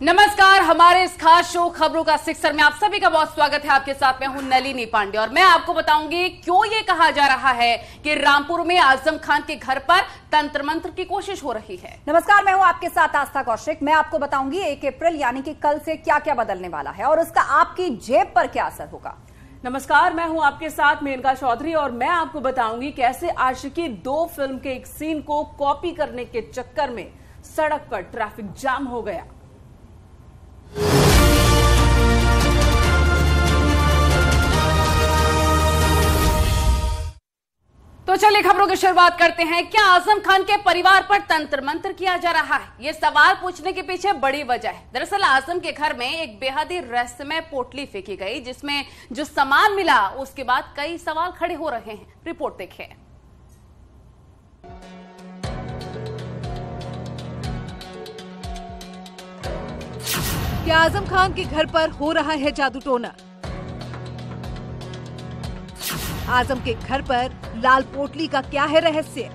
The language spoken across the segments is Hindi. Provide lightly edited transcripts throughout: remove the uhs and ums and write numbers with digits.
नमस्कार, हमारे इस खास शो खबरों का सिक्सर में आप सभी का बहुत स्वागत है। आपके साथ मैं हूं नलिनी पांडे और मैं आपको बताऊंगी क्यों ये कहा जा रहा है कि रामपुर में आजम खान के घर पर तंत्र मंत्र की कोशिश हो रही है। नमस्कार, मैं हूं आपके साथ आस्था कौशिक। मैं आपको बताऊंगी 1 अप्रैल यानी कि कल से क्या क्या बदलने वाला है और उसका आपकी जेब पर क्या असर होगा। नमस्कार, मैं हूं आपके साथ मेनका चौधरी और मैं आपको बताऊंगी कैसे आशिकी 2 फिल्म के एक सीन को कॉपी करने के चक्कर में सड़क पर ट्रैफिक जाम हो गया। तो चलिए खबरों की शुरुआत करते हैं। क्या आजम खान के परिवार पर तंत्र मंत्र किया जा रहा है? ये सवाल पूछने के पीछे बड़ी वजह है। दरअसल आजम के घर में एक बेहद ही रहस्यमय पोटली फेंकी गई, जिसमें जो सामान मिला उसके बाद कई सवाल खड़े हो रहे हैं। रिपोर्ट देखिए। क्या आजम खान के घर पर हो रहा है जादू टोना? आजम के घर पर लाल पोटली का क्या है रहस्य?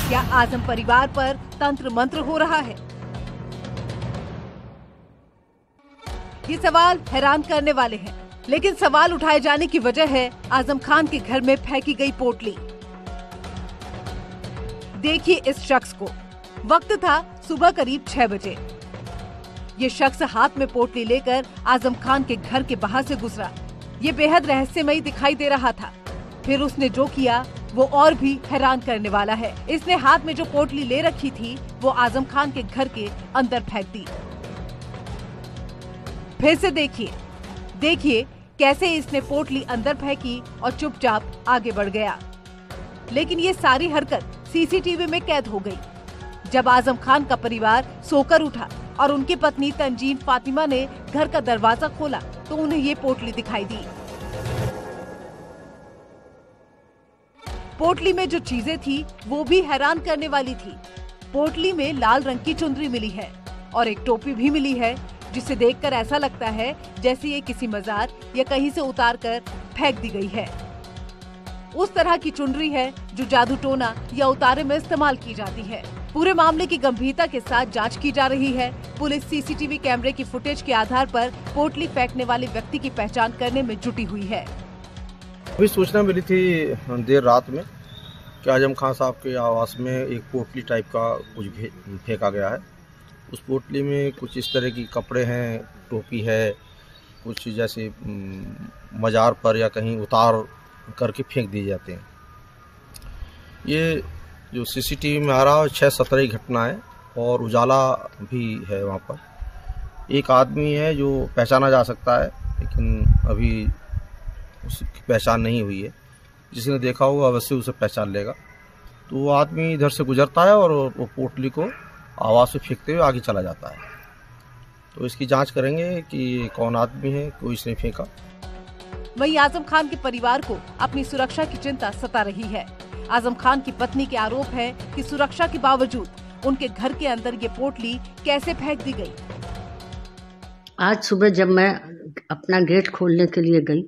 क्या आजम परिवार पर तंत्र मंत्र हो रहा है? ये सवाल हैरान करने वाले हैं, लेकिन सवाल उठाए जाने की वजह है आजम खान के घर में फेंकी गई पोटली। देखिए इस शख्स को। वक्त था सुबह करीब 6 बजे। ये शख्स हाथ में पोटली लेकर आजम खान के घर के बाहर से गुजरा। ये बेहद रहस्यमयी दिखाई दे रहा था। फिर उसने जो किया वो और भी हैरान करने वाला है। इसने हाथ में जो पोटली ले रखी थी वो आजम खान के घर के अंदर फेंक दी। फिर से देखिए कैसे इसने पोटली अंदर फेंकी और चुपचाप आगे बढ़ गया। लेकिन ये सारी हरकत सीसीटीवी में कैद हो गई। जब आजम खान का परिवार सोकर उठा और उनकी पत्नी तंजीन फातिमा ने घर का दरवाजा खोला तो उन्हें ये पोटली दिखाई दी। पोटली में जो चीजें थी वो भी हैरान करने वाली थी। पोटली में लाल रंग की चुनरी मिली है और एक टोपी भी मिली है, जिसे देखकर ऐसा लगता है जैसे ये किसी मजार या कहीं से उतार कर फेंक दी गई है। उस तरह की चुनरी है जो जादू टोना या उतारे में इस्तेमाल की जाती है। पूरे मामले की गंभीरता के साथ जांच की जा रही है। पुलिस सीसीटीवी कैमरे की फुटेज के आधार पर पोटली फेंकने वाले व्यक्ति की पहचान करने में जुटी हुई है। अभी सूचना मिली थी देर रात में कि आजम खान साहब के आवास में एक पोटली टाइप का कुछ फेंका गया है। उस पोटली में कुछ इस तरह की कपड़े हैं, टोपी है, कुछ जैसे मजार पर या कहीं उतार करके फेंक दिए जाते हैं। ये जो सीसीटीवी में आ रहा है 6-17 की घटना है और उजाला भी है। वहाँ पर एक आदमी है जो पहचाना जा सकता है, लेकिन अभी उसकी पहचान नहीं हुई है। जिसने देखा होगा अवश्य उसे पहचान लेगा। तो वो आदमी इधर से गुजरता है और वो पोटली को आवाज़ से फेंकते हुए आगे चला जाता है। तो इसकी जांच करेंगे कि कौन आदमी है, कोई इसने फेंका। वहीं आजम खान के परिवार को अपनी सुरक्षा की चिंता सता रही है। आजम खान की पत्नी के आरोप है कि सुरक्षा के बावजूद उनके घर के अंदर ये पोटली कैसे फेंक दी गई। आज सुबह जब मैं अपना गेट खोलने के लिए गई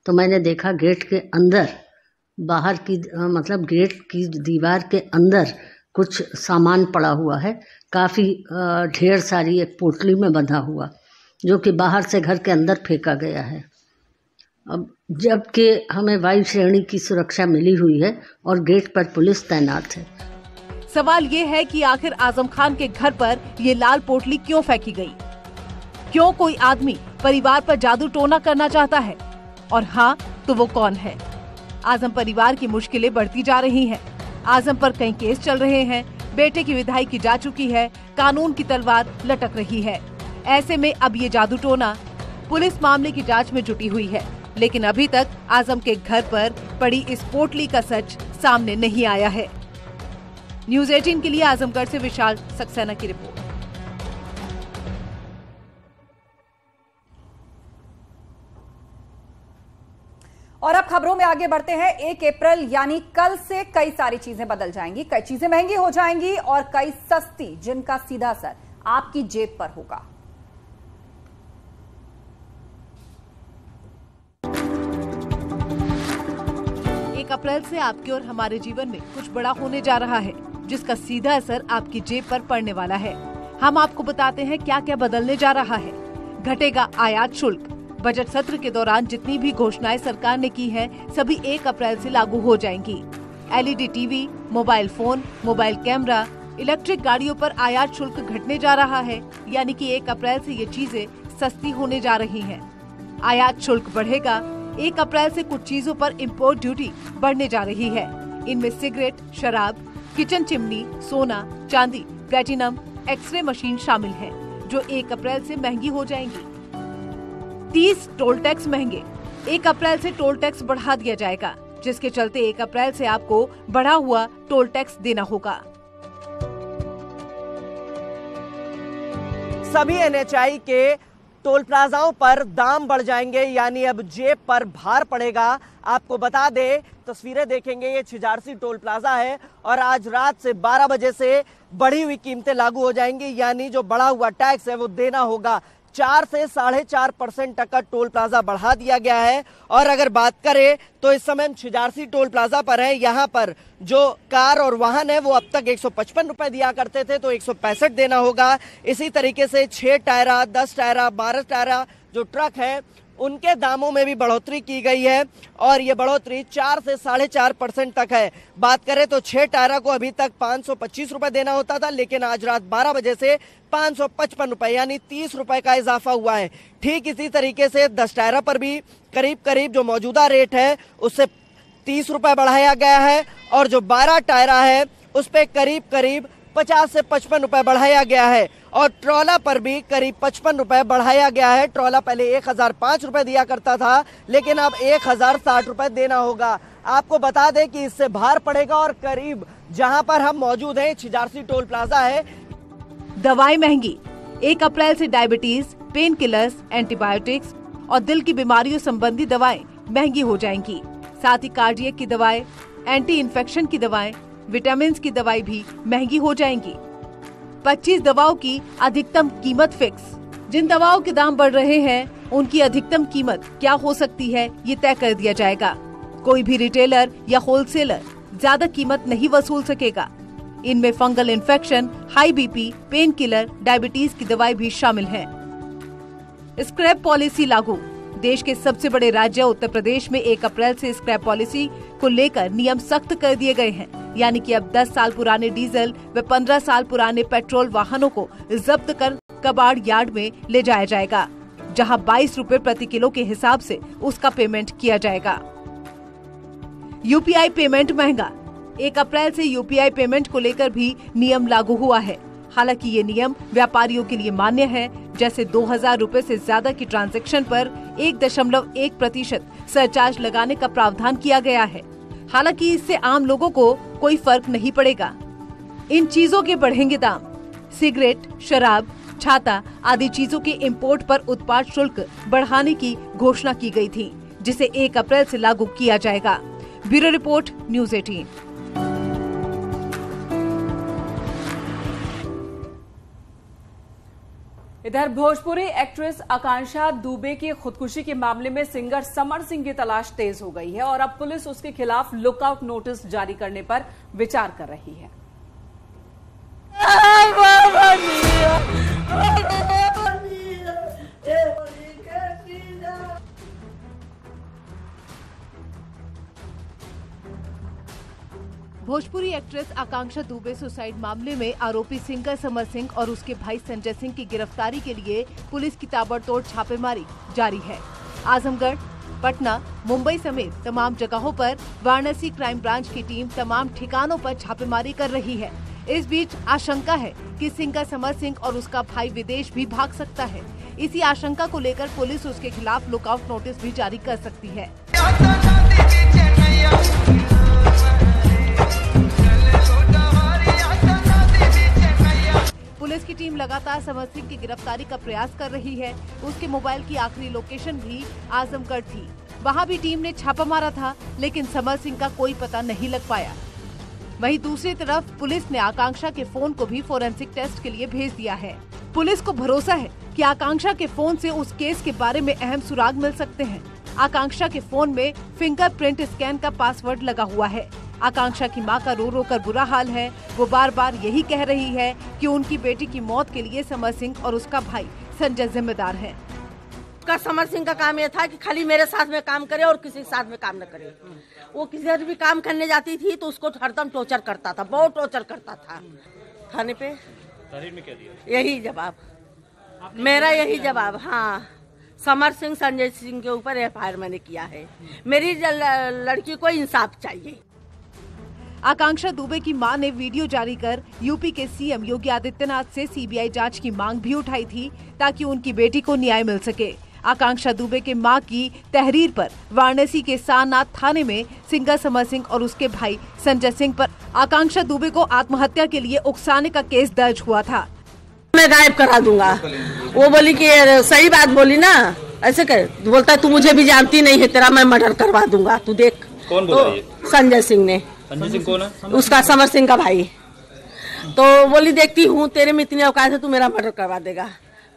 तो मैंने देखा गेट के अंदर बाहर की मतलब गेट की दीवार के अंदर कुछ सामान पड़ा हुआ है। काफ़ी ढेर सारी एक पोटली में बंधा हुआ, जो कि बाहर से घर के अंदर फेंका गया है। अब जबकि हमें वायु श्रेणी की सुरक्षा मिली हुई है और गेट पर पुलिस तैनात है। सवाल ये है कि आखिर आजम खान के घर पर ये लाल पोटली क्यों फेंकी गई? क्यों कोई आदमी परिवार पर जादू टोना करना चाहता है? और हाँ तो वो कौन है? आजम परिवार की मुश्किलें बढ़ती जा रही हैं। आजम पर कई केस चल रहे हैं। बेटे की विदाई की जा चुकी है। कानून की तलवार लटक रही है। ऐसे में अब ये जादू टोना, पुलिस मामले की जांच में जुटी हुई है, लेकिन अभी तक आजम के घर पर पड़ी इस पोटली का सच सामने नहीं आया है। न्यूज़ 18 के लिए आजमगढ़ से विशाल सक्सेना की रिपोर्ट। और अब खबरों में आगे बढ़ते हैं। 1 अप्रैल यानी कल से कई सारी चीजें बदल जाएंगी। कई चीजें महंगी हो जाएंगी और कई सस्ती, जिनका सीधा असर आपकी जेब पर होगा। 1 अप्रैल से आपके और हमारे जीवन में कुछ बड़ा होने जा रहा है, जिसका सीधा असर आपकी जेब पर पड़ने वाला है। हम आपको बताते हैं क्या क्या बदलने जा रहा है। घटेगा आयात शुल्क। बजट सत्र के दौरान जितनी भी घोषणाएं सरकार ने की है, सभी 1 अप्रैल से लागू हो जाएंगी। LED TV, mobile phone, mobile camera, electric गाड़ियों पर आयात शुल्क घटने जा रहा है, यानी कि 1 अप्रैल से ये चीजें सस्ती होने जा रही हैं। आयात शुल्क बढ़ेगा। 1 अप्रैल से कुछ चीजों पर इम्पोर्ट ड्यूटी बढ़ने जा रही है। इनमें सिगरेट, शराब, किचन चिमनी, सोना, चांदी, प्लेटिनम, एक्सरे मशीन शामिल है, जो 1 अप्रैल से महंगी हो जाएंगी। 30 टोल टैक्स महंगे। 1 अप्रैल से टोल टैक्स बढ़ा दिया जाएगा, जिसके चलते 1 अप्रैल से आपको बढ़ा हुआ टोल टैक्स देना होगा। सभी NHI के टोल प्लाजाओं पर दाम बढ़ जाएंगे, यानी अब जेब पर भार पड़ेगा। आपको बता दे, तस्वीरें देखेंगे, ये छिजारसी टोल प्लाजा है और आज रात से 12 बजे से बढ़ी हुई कीमतें लागू हो जाएंगी, यानी जो बढ़ा हुआ टैक्स है वो देना होगा। 4 से 4.5% तक का टोल प्लाजा बढ़ा दिया गया है। और अगर बात करें तो इस समय हम छिजारसी टोल प्लाजा पर हैं। यहाँ पर जो कार और वाहन है वो अब तक 155 रुपए दिया करते थे, तो 165 देना होगा। इसी तरीके से 6 टायरा, 10 टायरा, 12 टायरा जो ट्रक है उनके दामों में भी बढ़ोतरी की गई है और ये बढ़ोतरी 4 से 4.5% तक है। बात करें तो 6 टायरा को अभी तक 525 रुपए देना होता था, लेकिन आज रात 12 बजे से 555 रुपए, यानी 30 रुपए का इजाफा हुआ है। ठीक इसी तरीके से 10 टायरा पर भी करीब करीब जो मौजूदा रेट है उससे 30 रुपए बढ़ाया गया है और जो 12 टायरा है उस पर करीब करीब 50 से 55 रुपए बढ़ाया गया है। और ट्रॉला पर भी करीब 55 रुपए बढ़ाया गया है। ट्रॉला पहले 1005 रुपए दिया करता था, लेकिन अब 1060 रुपए देना होगा। आपको बता दें कि इससे भार पड़ेगा और करीब जहां पर हम मौजूद हैं, छिजारसी टोल प्लाजा है। दवाई महंगी। 1 अप्रैल से डायबिटीज, पेन किलर्स, एंटीबायोटिक्स और दिल की बीमारियों संबंधी दवाएं महंगी हो जाएंगी। साथ ही कार्डियक की दवाएं, एंटी इन्फेक्शन की दवाएं, विटामिन की दवाई भी महंगी हो जाएंगी। 25 दवाओं की अधिकतम कीमत फिक्स। जिन दवाओं के दाम बढ़ रहे हैं उनकी अधिकतम कीमत क्या हो सकती है, ये तय कर दिया जाएगा। कोई भी रिटेलर या होलसेलर ज्यादा कीमत नहीं वसूल सकेगा। इनमें fungal infection, high BP, pain killer, diabetes की दवाई भी शामिल है। स्क्रैप पॉलिसी लागू। देश के सबसे बड़े राज्य उत्तर प्रदेश में 1 अप्रैल से स्क्रैप पॉलिसी को लेकर नियम सख्त कर दिए गए हैं, यानी कि अब 10 साल पुराने डीजल व 15 साल पुराने पेट्रोल वाहनों को जब्त कर कबाड़ यार्ड में ले जाया जाएगा, जहां 22 रुपए प्रति किलो के हिसाब से उसका पेमेंट किया जाएगा। UPI पेमेंट महंगा। 1 अप्रैल से UPI पेमेंट को लेकर भी नियम लागू हुआ है। हालांकि ये नियम व्यापारियों के लिए मान्य है, जैसे 2000 रुपए से ज्यादा की ट्रांजैक्शन पर 1.1% सरचार्ज लगाने का प्रावधान किया गया है। हालांकि इससे आम लोगों को कोई फर्क नहीं पड़ेगा। इन चीजों के बढ़ेंगे दाम। सिगरेट, शराब, छाता आदि चीजों के इंपोर्ट पर उत्पाद शुल्क बढ़ाने की घोषणा की गई थी, जिसे 1 अप्रैल से लागू किया जाएगा। Bureau report, news 18। इधर भोजपुरी एक्ट्रेस आकांक्षा दुबे की खुदकुशी के मामले में सिंगर समर सिंह की तलाश तेज हो गई है और अब पुलिस उसके खिलाफ लुकआउट नोटिस जारी करने पर विचार कर रही है। भोजपुरी एक्ट्रेस आकांक्षा दुबे सुसाइड मामले में आरोपी सिंगर समर सिंह और उसके भाई संजय सिंह की गिरफ्तारी के लिए पुलिस की ताबड़तोड़ छापेमारी जारी है। आजमगढ़, पटना, मुंबई समेत तमाम जगहों पर वाराणसी क्राइम ब्रांच की टीम तमाम ठिकानों पर छापेमारी कर रही है। इस बीच आशंका है कि सिंगर समर सिंह और उसका भाई विदेश भी भाग सकता है। इसी आशंका को लेकर पुलिस उसके खिलाफ लुकआउट नोटिस भी जारी कर सकती है। पुलिस की टीम लगातार समर सिंह की गिरफ्तारी का प्रयास कर रही है। उसके मोबाइल की आखिरी लोकेशन भी आजमगढ़ थी। वहां भी टीम ने छापा मारा था, लेकिन समर सिंह का कोई पता नहीं लग पाया। वहीं दूसरी तरफ पुलिस ने आकांक्षा के फोन को भी फोरेंसिक टेस्ट के लिए भेज दिया है। पुलिस को भरोसा है कि आकांक्षा के फोन से उस केस के बारे में अहम सुराग मिल सकते हैं। आकांक्षा के फोन में फिंगरप्रिंट स्कैन का पासवर्ड लगा हुआ है। आकांक्षा की मां का रो रो कर बुरा हाल है। वो बार बार यही कह रही है कि उनकी बेटी की मौत के लिए समर सिंह और उसका भाई संजय जिम्मेदार है। का समर सिंह का काम यह था कि खाली मेरे साथ में काम करे और किसी के साथ में काम न करे। वो किसी भी काम करने जाती थी तो उसको हरदम टॉर्चर करता था, बहुत टॉर्चर करता था। थाने पे में क्या दिया? यही जवाब मेरा, यही जवाब। हाँ, समर सिंह संजय सिंह के ऊपर एफआईआर मैंने किया है। मेरी लड़की को इंसाफ चाहिए। आकांक्षा दुबे की मां ने वीडियो जारी कर यूपी के सीएम योगी आदित्यनाथ से सीबीआई जांच की मांग भी उठाई थी ताकि उनकी बेटी को न्याय मिल सके। आकांक्षा दुबे के मां की तहरीर पर वाराणसी के सारनाथ थाने में सिंगर समर सिंह और उसके भाई संजय सिंह पर आकांक्षा दुबे को आत्महत्या के लिए उकसाने का केस दर्ज हुआ था। मैं गायब करा दूंगा। वो बोली कि सही बात बोली ना, ऐसे कर बोलता है तू मुझे भी जानती नहीं है, तेरा मैं मर्डर करवा दूंगा, तू देख। कौन बोला ये? संजय सिंह ने। संजय सिंह कौन है? उसका समर सिंह का भाई। तो बोली देखती हूँ तेरे में इतनी औकात है, तू मेरा मर्डर करवा देगा।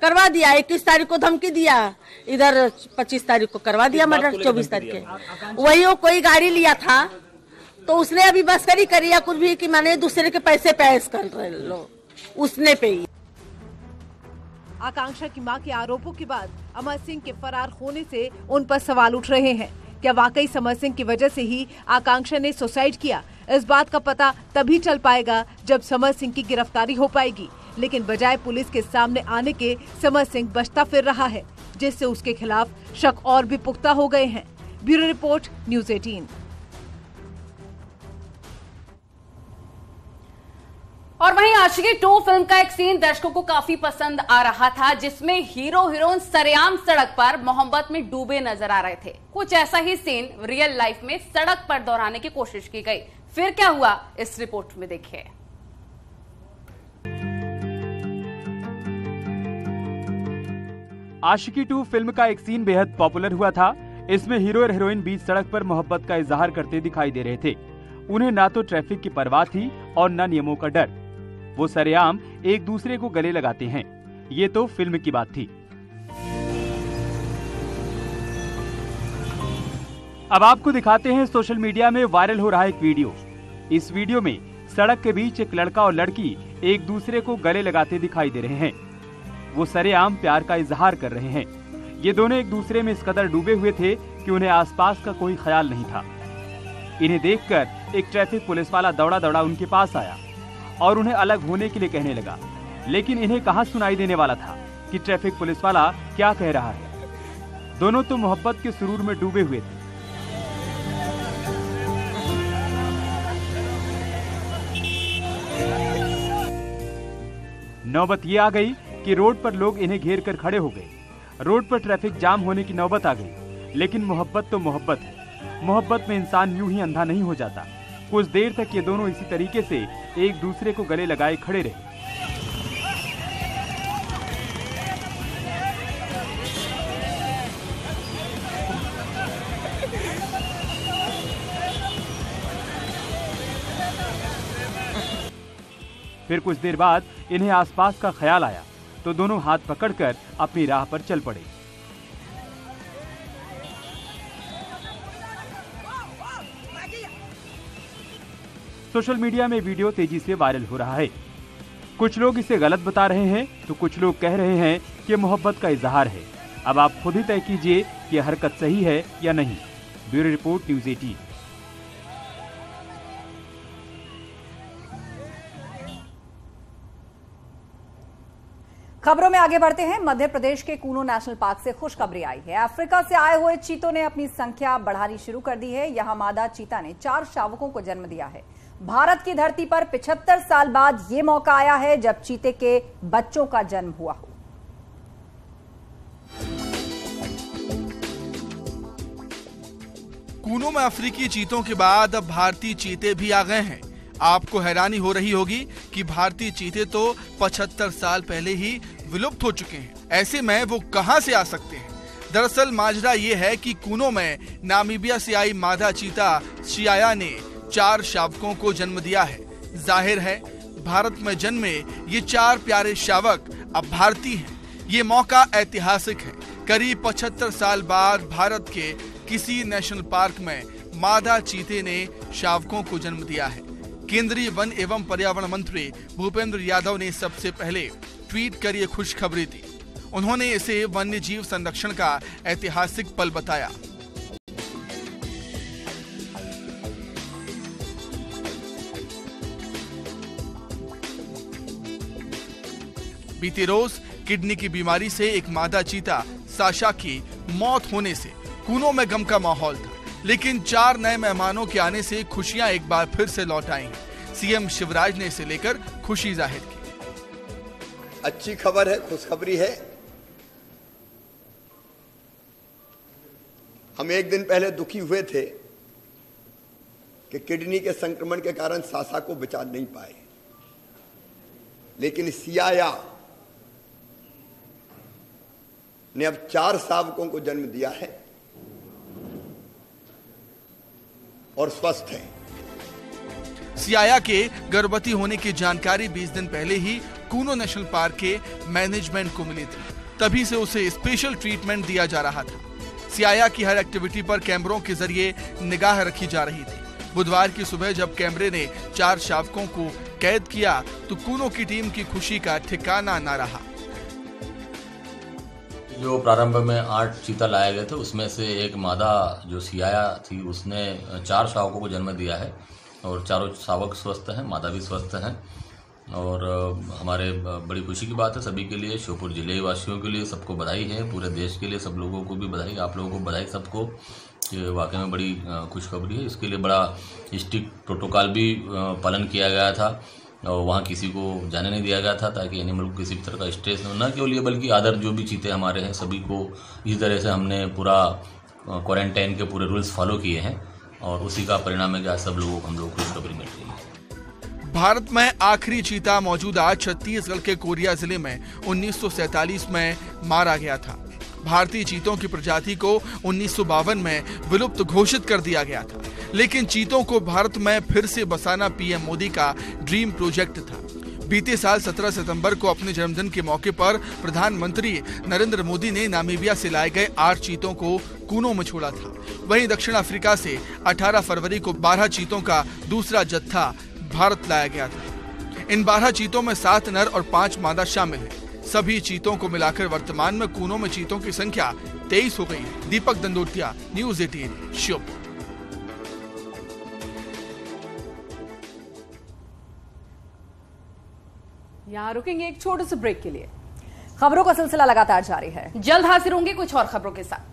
करवा दिया। 21 तारीख को धमकी दिया, इधर 25 तारीख को करवा दिया मर्डर। 24 तारीख के वही वो कोई गाड़ी लिया था तो उसने अभी बस्करी करी या कुछ भी कि मैंने दूसरे के पैसे पेश कर रहे लो, उसने पे ही। आकांक्षा की मां के आरोपों के बाद अमर सिंह के फरार होने से उन पर सवाल उठ रहे हैं। क्या वाकई समर सिंह की वजह से ही आकांक्षा ने सुसाइड किया? इस बात का पता तभी चल पाएगा जब समर सिंह की गिरफ्तारी हो पाएगी। लेकिन बजाय पुलिस के सामने आने के समर सिंह बचता फिर रहा है, जिससे उसके खिलाफ शक और भी पुख्ता हो गए हैं। Bureau report, news 18। और वहीं आशिकी 2 फिल्म का एक सीन दर्शकों को काफी पसंद आ रहा था, जिसमें हीरो हीरोइन सरेआम सड़क पर मोहब्बत में डूबे नजर आ रहे थे। कुछ ऐसा ही सीन रियल लाइफ में सड़क पर दोहराने की कोशिश की गई। फिर क्या हुआ, इस रिपोर्ट में देखिए। आशिकी 2 फिल्म का एक सीन बेहद पॉपुलर हुआ था। इसमें हीरो और हीरोइन बीच सड़क पर मोहब्बत का इजहार करते दिखाई दे रहे थे। उन्हें ना तो ट्रैफिक की परवाह थी और न नियमों का डर। वो सरेआम एक दूसरे को गले लगाते हैं। ये तो फिल्म की बात थी। अब आपको दिखाते हैं सोशल मीडिया में वायरल हो रहा एक वीडियो। इस वीडियो में सड़क के बीच एक लड़का और लड़की एक दूसरे को गले लगाते दिखाई दे रहे हैं। वो सरेआम प्यार का इजहार कर रहे हैं। ये दोनों एक दूसरे में इस कदर डूबे हुए थे कि उन्हें आसपास का कोई ख्याल नहीं था। इन्हें देखकर एक ट्रैफिक पुलिस वाला दौड़ा दौड़ा उनके पास आया और उन्हें अलग होने के लिए कहने लगा। लेकिन इन्हें कहां सुनाई देने वाला था कि ट्रैफिक पुलिस वाला क्या कह रहा है। दोनों तो मोहब्बत के सुरूर में डूबे हुए थे। नौबत ये आ गई कि रोड पर लोग इन्हें घेर कर खड़े हो गए। रोड पर ट्रैफिक जाम होने की नौबत आ गई। लेकिन मोहब्बत तो मोहब्बत है। मोहब्बत में इंसान यूं ही अंधा नहीं हो जाता। कुछ देर तक ये दोनों इसी तरीके से एक दूसरे को गले लगाए खड़े रहे। फिर कुछ देर बाद इन्हें आसपास का ख्याल आया तो दोनों हाथ पकड़कर अपनी राह पर चल पड़े। सोशल मीडिया में वीडियो तेजी से वायरल हो रहा है। कुछ लोग इसे गलत बता रहे हैं तो कुछ लोग कह रहे हैं कि मोहब्बत का इजहार है। अब आप खुद ही तय कीजिए कि यह हरकत सही है या नहीं। Bureau report, news 18। खबरों में आगे बढ़ते हैं। मध्य प्रदेश के कूनो नेशनल पार्क से खुशखबरी आई है। अफ्रीका से आए हुए चीतों ने अपनी संख्या बढ़ानी शुरू कर दी है। यहां मादा चीता ने 4 शावकों को जन्म दिया है। भारत की धरती पर 75 साल बाद यह मौका आया है जब चीते के बच्चों का जन्म हुआ हो। कूनो में अफ्रीकी चीतों के बाद अब भारतीय चीते भी आ गए हैं। आपको हैरानी हो रही होगी कि भारतीय चीते तो 75 साल पहले ही विलुप्त हो चुके हैं। ऐसे में वो कहां से आ सकते हैं? दरअसल माजरा ये है कि कूनो में नामीबिया से आई मादा चीता शियाया ने 4 शावकों को जन्म दिया है। जाहिर है भारत में जन्मे ये 4 प्यारे शावक अब भारतीय हैं। ये मौका ऐतिहासिक है। करीब 75 साल बाद भारत के किसी नेशनल पार्क में मादा चीते ने शावकों को जन्म दिया है। केंद्रीय वन एवं पर्यावरण मंत्री भूपेंद्र यादव ने सबसे पहले ट्वीट कर ये खुशखबरी दी। उन्होंने इसे वन्य जीव संरक्षण का ऐतिहासिक पल बताया। बीते रोज किडनी की बीमारी से एक मादा चीता साशा की मौत होने से कूनो में गम का माहौल था, लेकिन 4 नए मेहमानों के आने से खुशियां एक बार फिर से लौट आई हैं। सीएम शिवराज ने इसे लेकर खुशी जाहिर की। अच्छी खबर है, खुशखबरी है। हम एक दिन पहले दुखी हुए थे कि किडनी के संक्रमण के कारण साशा को बचा नहीं पाए, लेकिन सियाया ने अब 4 शावकों को जन्म दिया है और स्वस्थ है। सियाया के गर्भवती होने की जानकारी 20 दिन पहले ही कूनो नेशनल पार्क के मैनेजमेंट को मिली थी, तभी से उसे स्पेशल ट्रीटमेंट दिया जा रहा था। सियाया की हर एक्टिविटी पर कैमरों के जरिए निगाह रखी जा रही थी। बुधवार की सुबह जब कैमरे ने 4 शावकों को कैद किया तो कूनो की टीम की खुशी का ठिकाना न रहा। जो प्रारंभ में 8 चीता लाए गए थे, उसमें से एक मादा जो सियाया थी उसने 4 शावकों को जन्म दिया है और चारों शावक स्वस्थ हैं, मादा भी स्वस्थ हैं। और हमारे बड़ी खुशी की बात है सभी के लिए, श्योपुर जिले वासियों के लिए सबको बधाई है, पूरे देश के लिए सब लोगों को भी बधाई, आप लोगों को बधाई सबको। ये वाकई में बड़ी खुशखबरी है। इसके लिए बड़ा स्ट्रिक्ट प्रोटोकॉल भी पालन किया गया था और वहाँ किसी को जाने नहीं दिया गया था ताकि एनिमल को किसी भी तरह का स्ट्रेस न केवल ये बल्कि अदर जो भी चीते हमारे हैं सभी को इस तरह से हमने पूरा क्वारंटाइन के पूरे रूल्स फॉलो किए हैं और उसी का परिणाम है कि आज सब लोगों को हम लोग खुशखबरी मिल रही है। भारत में आखिरी चीता मौजूदा छत्तीसगढ़ के कोरिया जिले में 1947 में मारा गया था। भारतीय चीतों की प्रजाति को 1952 में विलुप्त घोषित कर दिया गया था, लेकिन चीतों को भारत में फिर से बसाना पीएम मोदी का ड्रीम प्रोजेक्ट था। बीते साल 17 सितंबर को अपने जन्मदिन के मौके पर प्रधानमंत्री नरेंद्र मोदी ने नामीबिया से लाए गए 8 चीतों को कूनो में छोड़ा था। वहीं दक्षिण अफ्रीका से 18 फरवरी को 12 चीतों का दूसरा जत्था भारत लाया गया था। इन 12 चीतों में 7 नर और 5 मादा शामिल हैं। सभी चीतों को मिलाकर वर्तमान में कूनो में चीतों की संख्या 23 हो गई है। दीपक दंडोतिया, न्यूज़ 18, श्योपुर। यहाँ रुकेंगे एक छोटे से ब्रेक के लिए। खबरों का सिलसिला लगातार जारी है, जल्द हाजिर होंगे कुछ और खबरों के साथ।